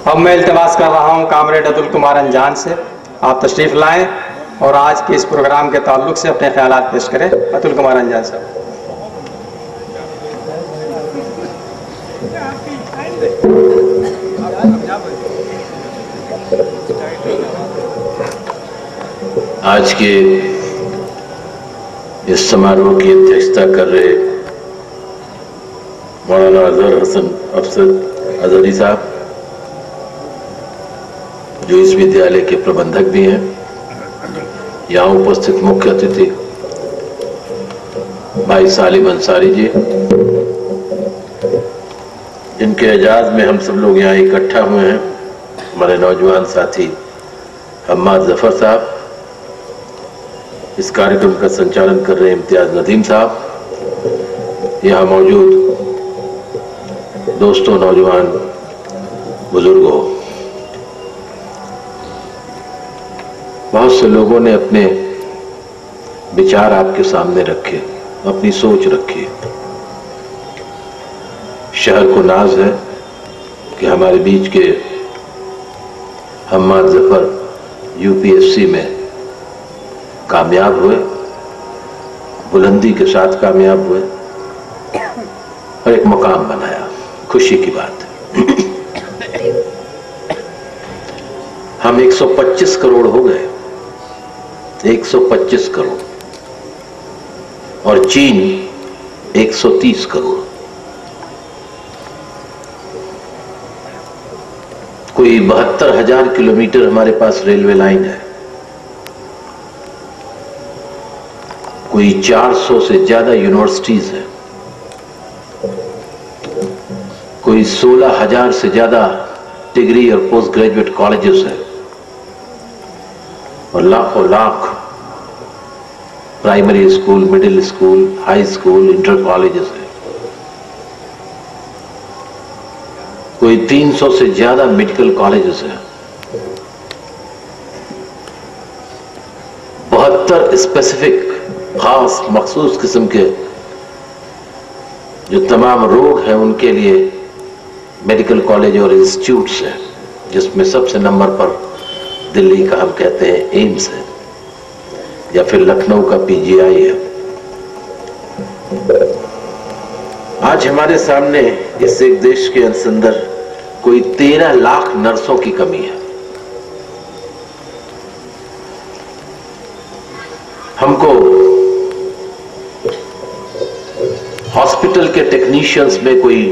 अब मैं इल्तिमास कर रहा हूं कामरेड अतुल कुमार अंजान से आप तशरीफ़ लाएं और आज के इस प्रोग्राम के ताल्लुक से अपने ख्यालात पेश करें। अतुल कुमार अंजान साहब। आज के इस समारोह की अध्यक्षता कर रहे मौलाना अजहर हसन अफसर अजहरी साहब, जो इस विद्यालय के प्रबंधक भी हैं, यहाँ उपस्थित मुख्य अतिथि भाई सालिम अंसारी जी, जिनके एजाज में हम सब लोग यहाँ इकट्ठा हुए हैं, हमारे नौजवान साथी हम्माद जफर साहब, इस कार्यक्रम का संचालन कर रहे इम्तियाज नदीम साहब, यहाँ मौजूद दोस्तों, नौजवान बुजुर्गों, बहुत से लोगों ने अपने विचार आपके सामने रखे, अपनी सोच रखी। शहर को नाज है कि हमारे बीच के हम्माद जफर यूपीएससी में कामयाब हुए, बुलंदी के साथ कामयाब हुए और एक मुकाम बनाया। खुशी की बात है। हम 125 करोड़ हो गए, 125 करोड़, और चीन 130 करोड़। कोई 72,000 किलोमीटर हमारे पास रेलवे लाइन है, कोई 400 से ज्यादा यूनिवर्सिटीज है, कोई 16,000 से ज्यादा डिग्री और पोस्ट ग्रेजुएट कॉलेजेस है, और लाखों lakh primary school, middle school, high school, inter colleges है, कोई 300 से ज्यादा मेडिकल कॉलेजेस है, 72 स्पेसिफिक खास मखसूस किस्म के जो तमाम रोग हैं उनके लिए मेडिकल कॉलेज और इंस्टीट्यूट्स हैं, जिसमें सबसे नंबर पर दिल्ली का हम कहते हैं एम्स है, या फिर लखनऊ का पीजीआई है। आज हमारे सामने इस एक देश के अंदर कोई 13 लाख नर्सों की कमी है। हमको हॉस्पिटल के टेक्नीशियंस में कोई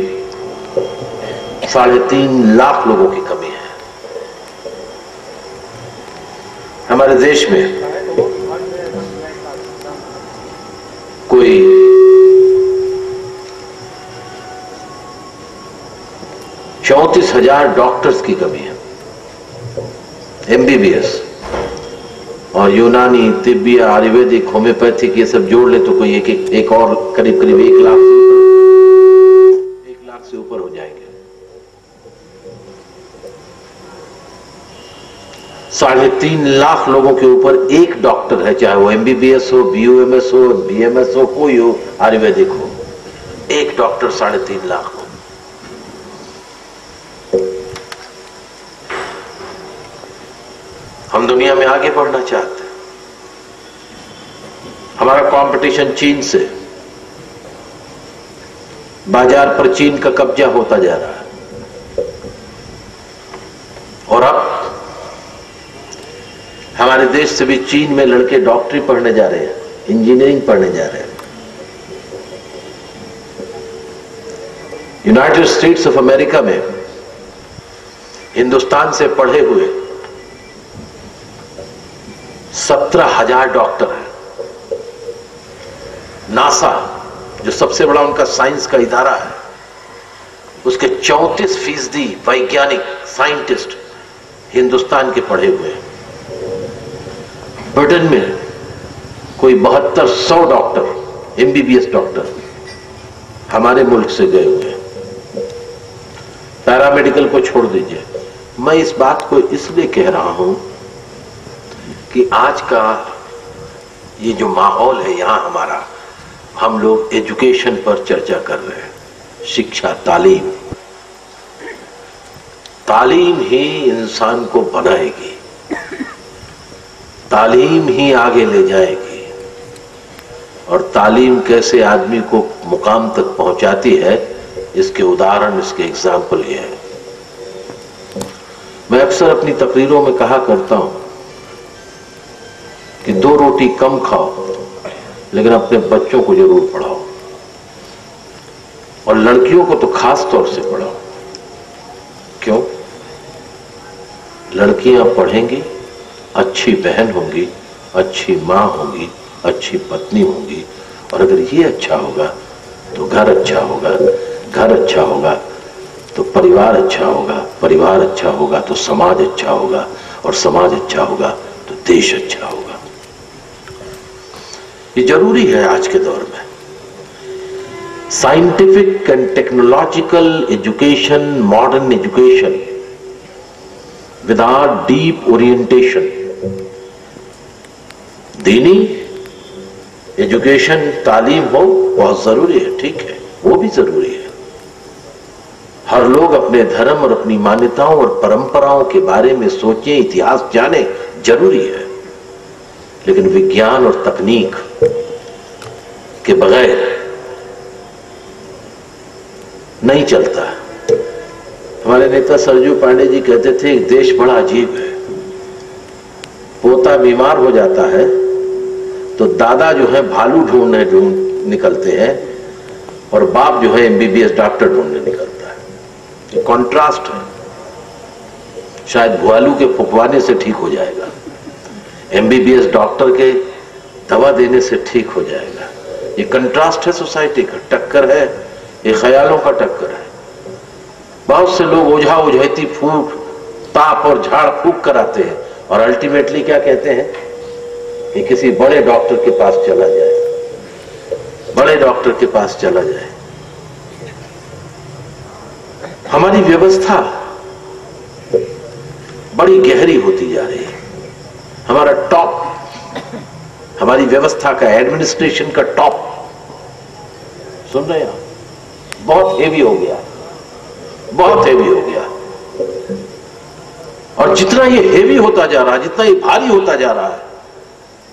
3.5 लाख लोगों की कमी है। हमारे देश में कोई 34,000 डॉक्टर्स की कमी है, एमबीबीएस, और यूनानी, तिब्बिया, आयुर्वेदिक, होम्योपैथिक, ये सब जोड़ ले तो कोई एक और करीब 1 लाख से ऊपर हो जाएंगे। 3.5 लाख लोगों के ऊपर एक डॉक्टर है, चाहे वो एमबीबीएस हो, बीयूएमएस हो, बीएमएस हो, कोई हो, आयुर्वेदिक हो, एक डॉक्टर 3.5 लाख हो। हम दुनिया में आगे बढ़ना चाहते हैं। हमारा कंपटीशन चीन से, बाजार पर चीन का कब्जा होता जा रहा है, और अब हमारे देश से भी चीन में लड़के डॉक्टरी पढ़ने जा रहे हैं, इंजीनियरिंग पढ़ने जा रहे हैं। यूनाइटेड स्टेट्स ऑफ अमेरिका में हिंदुस्तान से पढ़े हुए 17,000 डॉक्टर हैं। नासा, जो सबसे बड़ा उनका साइंस का इदारा है, उसके 34% वैज्ञानिक साइंटिस्ट हिंदुस्तान के पढ़े हुए हैं। ब्रिटेन में कोई 7200 डॉक्टर, एमबीबीएस डॉक्टर हमारे मुल्क से गए हुए हैं। पैरामेडिकल को छोड़ दीजिए। मैं इस बात को इसलिए कह रहा हूं कि आज का ये जो माहौल है यहां हमारा, हम लोग एजुकेशन पर चर्चा कर रहे हैं, शिक्षा, तालीम, तालीम ही इंसान को बनाएगी, तालीम ही आगे ले जाएगी। और तालीम कैसे आदमी को मुकाम तक पहुंचाती है, इसके उदाहरण, इसके एग्जाम्पल ये है। मैं अक्सर अपनी तकरीरों में कहा करता हूं कि 2 रोटी कम खाओ लेकिन अपने बच्चों को जरूर पढ़ाओ, और लड़कियों को तो खास तौर से पढ़ाओ। क्यों? लड़कियां पढ़ेंगी, अच्छी बहन होंगी, अच्छी मां होंगी, अच्छी पत्नी होंगी, और अगर ये अच्छा होगा तो घर अच्छा होगा, घर अच्छा होगा तो परिवार अच्छा होगा, परिवार अच्छा होगा तो समाज अच्छा होगा, और समाज अच्छा होगा तो देश अच्छा होगा। ये जरूरी है आज के दौर में। Scientific and technological education, modern education without deep orientation, दीनी एजुकेशन, तालीम हो, बहुत जरूरी है, ठीक है, वो भी जरूरी है। हर लोग अपने धर्म और अपनी मान्यताओं और परंपराओं के बारे में सोचें, इतिहास जाने, जरूरी है। लेकिन विज्ञान और तकनीक के बगैर नहीं चलता। हमारे नेता सरजू पांडे जी कहते थे, एक देश बड़ा अजीब है, पोता बीमार हो जाता है तो दादा जो है भालू ढूंढ निकलते हैं, और बाप जो है एमबीबीएस डॉक्टर ढूंढने निकलता है। ये कॉन्ट्रास्ट है। शायद भालू के फुकवाने से ठीक हो जाएगा, एमबीबीएस डॉक्टर के दवा देने से ठीक हो जाएगा। ये कंट्रास्ट है सोसाइटी का, टक्कर है, ये ख्यालों का टक्कर है। बहुत से लोग ओझा ओझैती फूक, ताप और झाड़ फूक कराते हैं, और अल्टीमेटली क्या कहते हैं कि किसी बड़े डॉक्टर के पास चला जाए, बड़े डॉक्टर के पास चला जाए। हमारी व्यवस्था बड़ी गहरी होती जा रही है। हमारा टॉप, हमारी व्यवस्था का, एडमिनिस्ट्रेशन का टॉप, सुन रहे हैं, बहुत हेवी हो गया, बहुत हेवी हो गया। और जितना ये हेवी होता जा रहा है, जितना ये भारी होता जा रहा है,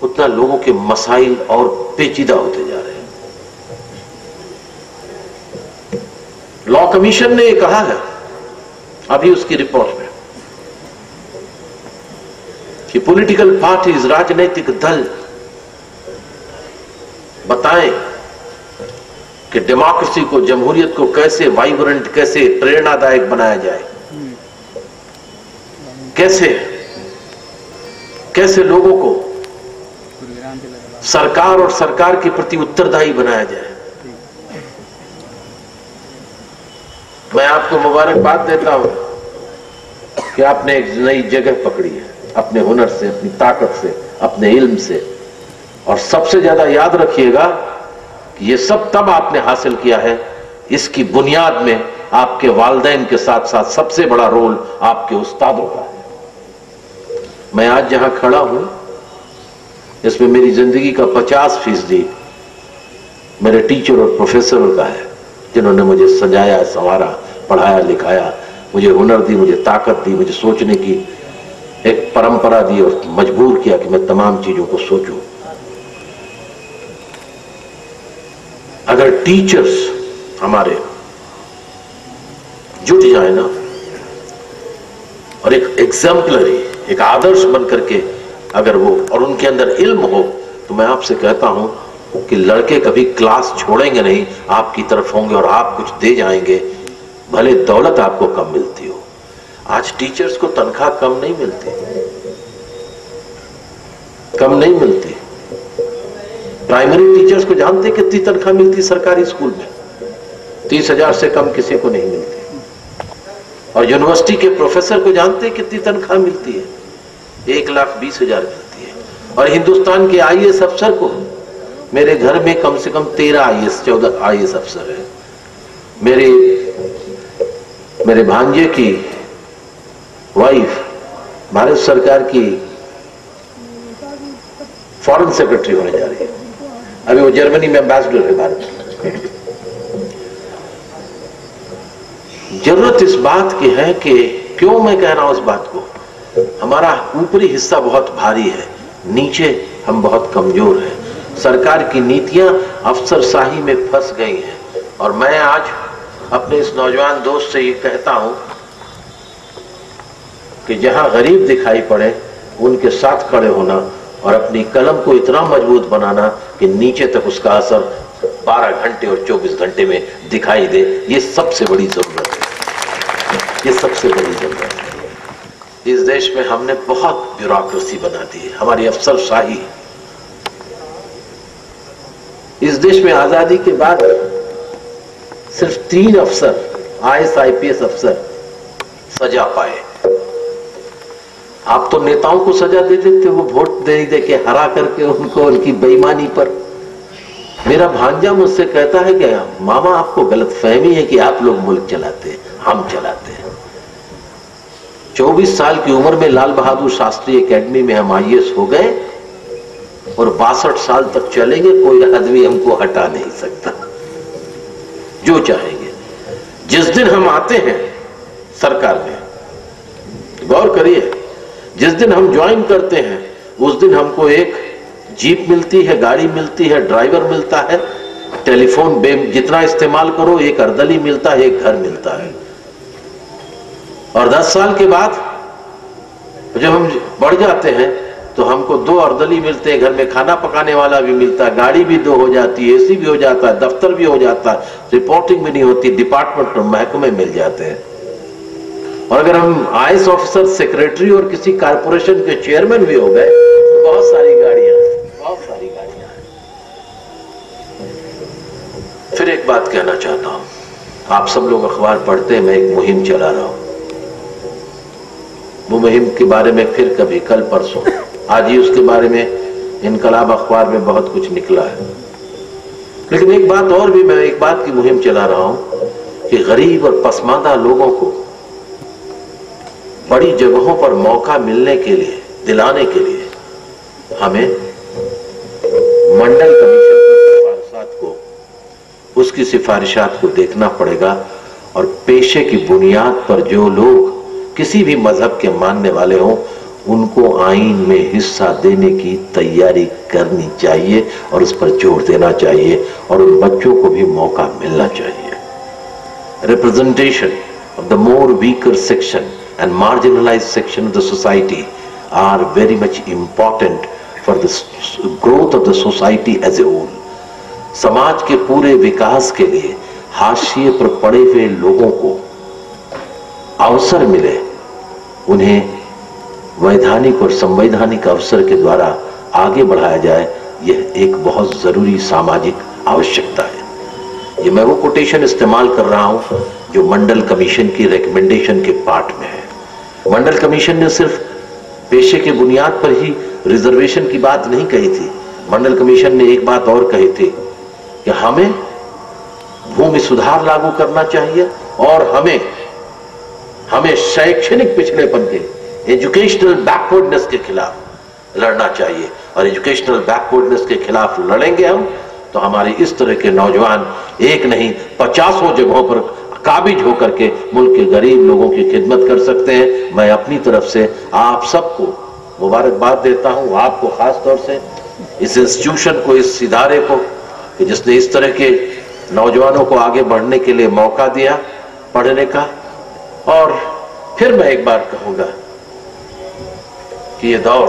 उतना लोगों के मसाइल और पेचीदा होते जा रहे हैं। लॉ कमीशन ने कहा है अभी उसकी रिपोर्ट में कि पॉलिटिकल पार्टीज, राजनीतिक दल बताएं कि डेमोक्रेसी को, जमहूरियत को कैसे वाइब्रेंट, कैसे प्रेरणादायक बनाया जाए, कैसे कैसे लोगों को सरकार और सरकार के प्रति उत्तरदायी बनाया जाए। मैं आपको मुबारकबाद देता हूं कि आपने एक नई जगह पकड़ी है, अपने हुनर से, अपनी ताकत से, अपने इल्म से। और सबसे ज्यादा याद रखिएगा कि ये सब तब आपने हासिल किया है, इसकी बुनियाद में आपके वालिदैन के साथ साथ सबसे बड़ा रोल आपके उस्तादों का है। मैं आज जहां खड़ा हूं, इसमें मेरी जिंदगी का 50% मेरे टीचर और प्रोफेसरों का है, जिन्होंने मुझे सजाया, संवारा, पढ़ाया, लिखाया, मुझे हुनर दी, मुझे ताकत दी, मुझे सोचने की एक परंपरा दी, और मजबूर किया कि मैं तमाम चीजों को सोचूं। अगर टीचर्स हमारे जुट जाए ना, और एक एग्जाम्पलरी, एक आदर्श बनकर के अगर वो, और उनके अंदर इल्म हो, तो मैं आपसे कहता हूं कि लड़के कभी क्लास छोड़ेंगे नहीं, आपकी तरफ होंगे और आप कुछ दे जाएंगे, भले दौलत आपको कम मिलती हो। आज टीचर्स को तनख्वाह कम नहीं मिलती, कम नहीं मिलती। प्राइमरी टीचर्स को जानते कितनी तनख्वाह मिलती सरकारी स्कूल में? 30,000 से कम किसी को नहीं मिलती। और यूनिवर्सिटी के प्रोफेसर को जानते कितनी तनख्वाह मिलती है? 1,20,000 मिलती है। और हिंदुस्तान के आईएएस अफसर को, मेरे घर में कम से कम 13 आईएएस, 14 आईएएस अफसर है। मेरे भांजे की वाइफ भारत सरकार की फॉरेन सेक्रेटरी होने जा रही है, अभी वो जर्मनी में एम्बेसडर है भारत की। जरूरत इस बात की है कि क्यों मैं कह रहा हूं इस बात को? हमारा ऊपरी हिस्सा बहुत भारी है, नीचे हम बहुत कमजोर हैं। सरकार की नीतियां अफसरशाही में फंस गई हैं। और मैं आज अपने इस नौजवान दोस्त से ये कहता हूं कि जहां गरीब दिखाई पड़े उनके साथ खड़े होना और अपनी कलम को इतना मजबूत बनाना कि नीचे तक उसका असर 12 घंटे और 24 घंटे में दिखाई दे, ये सबसे बड़ी जरूरत है। ये सबसे बड़ी जरूरत है। इस देश में हमने बहुत ब्यूरोक्रेसी बना दी है, हमारी अफसरशाही। इस देश में आजादी के बाद सिर्फ 3 अफसर IAS IPS अफसर सजा पाए। आप तो नेताओं को सजा दे देते, वो वोट दे के हरा करके उनको उनकी बेईमानी पर। मेरा भांजा मुझसे कहता है कि मामा आपको गलतफहमी है कि आप लोग मुल्क चलाते हैं, हम चलाते हैं। 24 साल की उम्र में लाल बहादुर शास्त्री एकेडमी में हम IAS हो गए और 62 साल तक चलेंगे, कोई आदमी हमको हटा नहीं सकता, जो चाहेंगे। जिस दिन हम आते हैं सरकार में, गौर करिए, जिस दिन हम ज्वाइन करते हैं उस दिन हमको एक जीप मिलती है, गाड़ी मिलती है, ड्राइवर मिलता है, टेलीफोन जितना इस्तेमाल करो एक अर्दली मिलता है, एक घर मिलता है। और 10 साल के बाद जब हम बढ़ जाते हैं तो हमको 2 अर्दली मिलते हैं, घर में खाना पकाने वाला भी मिलता है, गाड़ी भी 2 हो जाती है, AC भी हो जाता है, दफ्तर भी हो जाता है, रिपोर्टिंग भी नहीं होती, डिपार्टमेंट और महकमे मिल जाते हैं। और अगर हम IAS ऑफिसर, सेक्रेटरी और किसी कारपोरेशन के चेयरमैन भी हो गए तो बहुत सारी गाड़ियां हैं। फिर एक बात कहना चाहता हूं, आप सब लोग अखबार पढ़ते हैं, मैं एक मुहिम चला रहा हूं। वो मुहिम के बारे में फिर कभी, कल परसों, आज ही उसके बारे में इनकलाब अखबार में बहुत कुछ निकला है। लेकिन एक बात और भी, मैं एक बात की मुहिम चला रहा हूं कि गरीब और पसमानदा लोगों को बड़ी जगहों पर मौका मिलने के लिए, दिलाने के लिए हमें मंडल कमीशन की सिफारिशात को, उसकी सिफारिशात को देखना पड़ेगा। और पेशे की बुनियाद पर जो लोग किसी भी मजहब के मानने वाले हों उनको आईन में हिस्सा देने की तैयारी करनी चाहिए और उस पर जोर देना चाहिए और उन बच्चों को भी मौका मिलना चाहिए। Representation of the more weaker section and marginalized section of the society are very much important for the growth of the society as a whole. समाज के पूरे विकास के लिए हाशिए पर पड़े हुए लोगों को अवसर मिले, उन्हें वैधानिक और संवैधानिक अवसर के द्वारा आगे बढ़ाया जाए, यह एक बहुत जरूरी सामाजिक आवश्यकता है। ये मैं वो कोटेशन इस्तेमाल कर रहा हूं जो मंडल कमीशन की रिकमेंडेशन के पार्ट में है। मंडल कमीशन ने सिर्फ पेशे के बुनियाद पर ही रिजर्वेशन की बात नहीं कही थी। मंडल कमीशन ने एक बात और कही थी कि हमें भूमि सुधार लागू करना चाहिए और हमें शैक्षणिक पिछड़ेपन के, एजुकेशनल बैकवर्डनेस के खिलाफ लड़ना चाहिए। और एजुकेशनल बैकवर्डनेस के खिलाफ लड़ेंगे हम तो हमारे इस तरह के नौजवान एक नहीं 50 जगहों पर काबिज होकर के मुल्क के गरीब लोगों की खिदमत कर सकते हैं। मैं अपनी तरफ से आप सबको मुबारकबाद देता हूं, आपको खास तौर से, इस इंस्टीट्यूशन को, इस इदारे को कि जिसने इस तरह के नौजवानों को आगे बढ़ने के लिए मौका दिया पढ़ने का। और फिर मैं एक बार कहूंगा कि ये दौर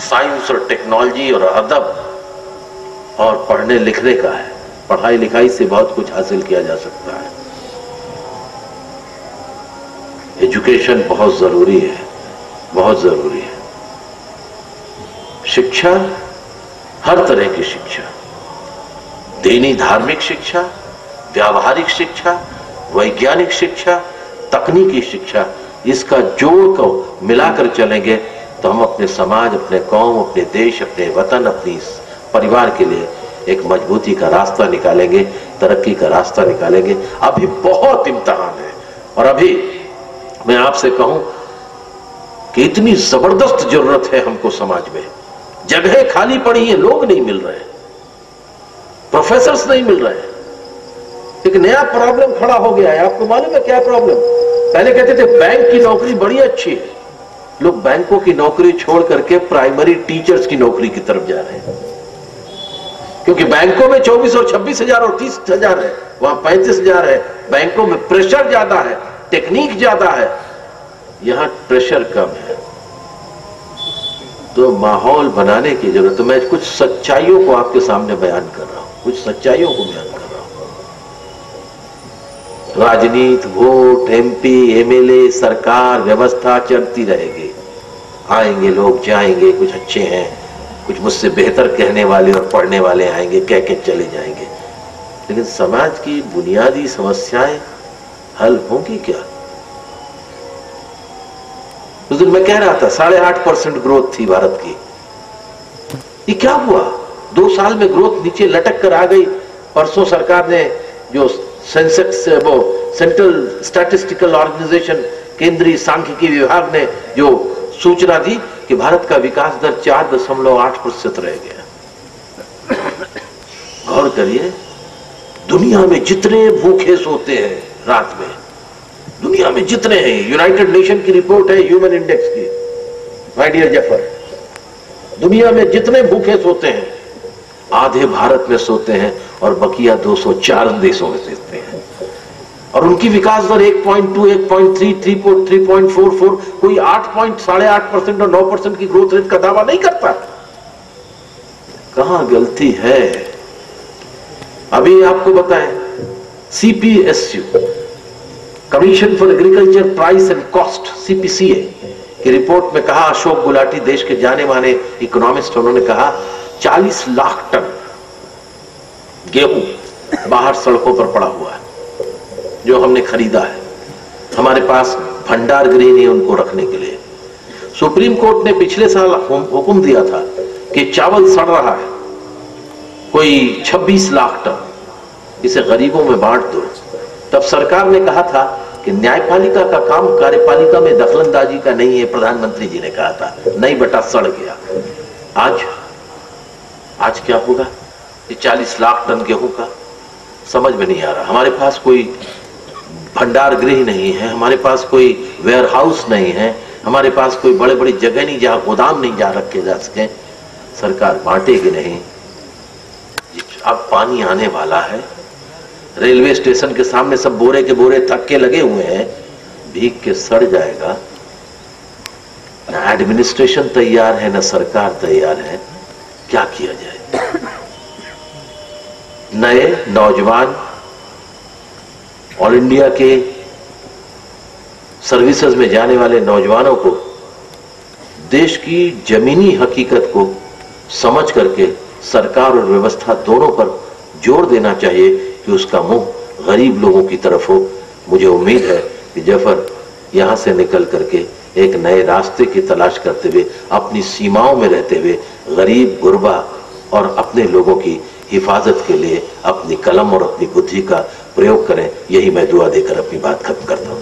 साइंस और टेक्नोलॉजी और अदब और पढ़ने लिखने का है। पढ़ाई लिखाई से बहुत कुछ हासिल किया जा सकता है। एजुकेशन बहुत जरूरी है, बहुत जरूरी है। शिक्षा, हर तरह की शिक्षा, दीनी धार्मिक शिक्षा, व्यावहारिक शिक्षा, वैज्ञानिक शिक्षा, तकनीकी शिक्षा, इसका जोड़ को मिलाकर चलेंगे तो हम अपने समाज, अपने कौम, अपने देश, अपने वतन, अपनी परिवार के लिए एक मजबूती का रास्ता निकालेंगे, तरक्की का रास्ता निकालेंगे। अभी बहुत इम्तिहान है और अभी मैं आपसे कहूं कि इतनी जबरदस्त जरूरत है हमको समाज में। जगह खाली पड़ी है, लोग नहीं मिल रहे, प्रोफेसर्स नहीं मिल रहे। एक नया प्रॉब्लम खड़ा हो गया है। आपको मालूम है क्या प्रॉब्लम? पहले कहते थे बैंक की नौकरी बड़ी अच्छी है, लोग बैंकों की नौकरी छोड़ करके प्राइमरी टीचर्स की नौकरी की तरफ जा रहे हैं, क्योंकि बैंकों में 24 और 26,000 और 30,000 है, वहां 35,000 है। बैंकों में प्रेशर ज्यादा है, टेक्निक ज्यादा है, यहां प्रेशर कम है। तो माहौल बनाने की जरूरत। तो मैं कुछ सच्चाइयों को आपके सामने बयान कर रहा हूं, कुछ सच्चाइयों को बयान कर रहा हूं। राजनीति, वोट, एमपी, एमएलए, सरकार, व्यवस्था चलती रहेगी, आएंगे लोग, जाएंगे, कुछ अच्छे हैं, कुछ मुझसे बेहतर कहने वाले और पढ़ने वाले आएंगे, कह के चले जाएंगे, लेकिन समाज की बुनियादी समस्याएं हल होंगी क्या? उस दिन मैं कह रहा था 8.5% ग्रोथ थी भारत की, ये क्या हुआ? 2 साल में ग्रोथ नीचे लटक कर आ गई। परसों सरकार ने जो सेंसेक्स, वो सेंट्रल स्टैटिस्टिकल ऑर्गेनाइजेशन, केंद्रीय सांख्यिकी विभाग ने जो सूचना दी कि भारत का विकास दर 4.8% रह गया। गौर करिए, दुनिया में जितने भूखे सोते हैं रात में, दुनिया में जितने हैं, यूनाइटेड नेशन की रिपोर्ट है ह्यूमन इंडेक्स की, माय डियर जफर, दुनिया में जितने भूखे सोते हैं आधे भारत में सोते हैं और बकिया 204 देशों में सोते हैं, और उनकी विकास दर 1.2, 1.3, 3.44, कोई 8.8% और 9% की ग्रोथ रेट का दावा नहीं करता। कहां गलती है? अभी आपको बताएं, CPSU, commission for agriculture price and cost, CPCA की रिपोर्ट में कहा, अशोक गुलाटी देश के जाने माने इकोनॉमिस्ट, उन्होंने कहा 40 लाख टन गेहूं बाहर सड़कों पर पड़ा हुआ है जो हमने खरीदा है, हमारे पास भंडार गृह नहीं उनको रखने के लिए। सुप्रीम कोर्ट ने पिछले साल हुक्म दिया था कि चावल सड़ रहा है, कोई 26 लाख टन, इसे गरीबों में बांट दो। तब सरकार ने कहा था कि न्यायपालिका का काम कार्यपालिका में दखलंदाजी का नहीं है, प्रधानमंत्री जी ने कहा था, नहीं बेटा सड़ गया। आज क्या होगा? ये 40 लाख टन गेहूं का समझ में नहीं आ रहा। हमारे पास कोई भंडार गृह नहीं है, हमारे पास कोई वेयर हाउस नहीं है, हमारे पास कोई बड़े बड़ी जगह नहीं जहां गोदाम नहीं जा रखे जा सके। सरकार बांटेगी नहीं। अब पानी आने वाला है, रेलवे स्टेशन के सामने सब बोरे के बोरे थक्के लगे हुए हैं, भीग के सड़ जाएगा। ना एडमिनिस्ट्रेशन तैयार है, ना सरकार तैयार है, क्या किया जाए? नए नौजवान ऑल इंडिया के सर्विसेज में जाने वाले नौजवानों को देश की जमीनी हकीकत को समझ करके सरकार और व्यवस्था दोनों पर जोर देना चाहिए कि उसका मुंह गरीब लोगों की तरफ हो। मुझे उम्मीद है कि जफर यहां से निकल करके एक नए रास्ते की तलाश करते हुए, अपनी सीमाओं में रहते हुए, गरीब, गुरबा और अपने लोगों की हिफाजत के लिए अपनी कलम और अपनी बुद्धि का प्रयोग करें। यही मैं दुआ देकर अपनी बात खत्म करता हूं।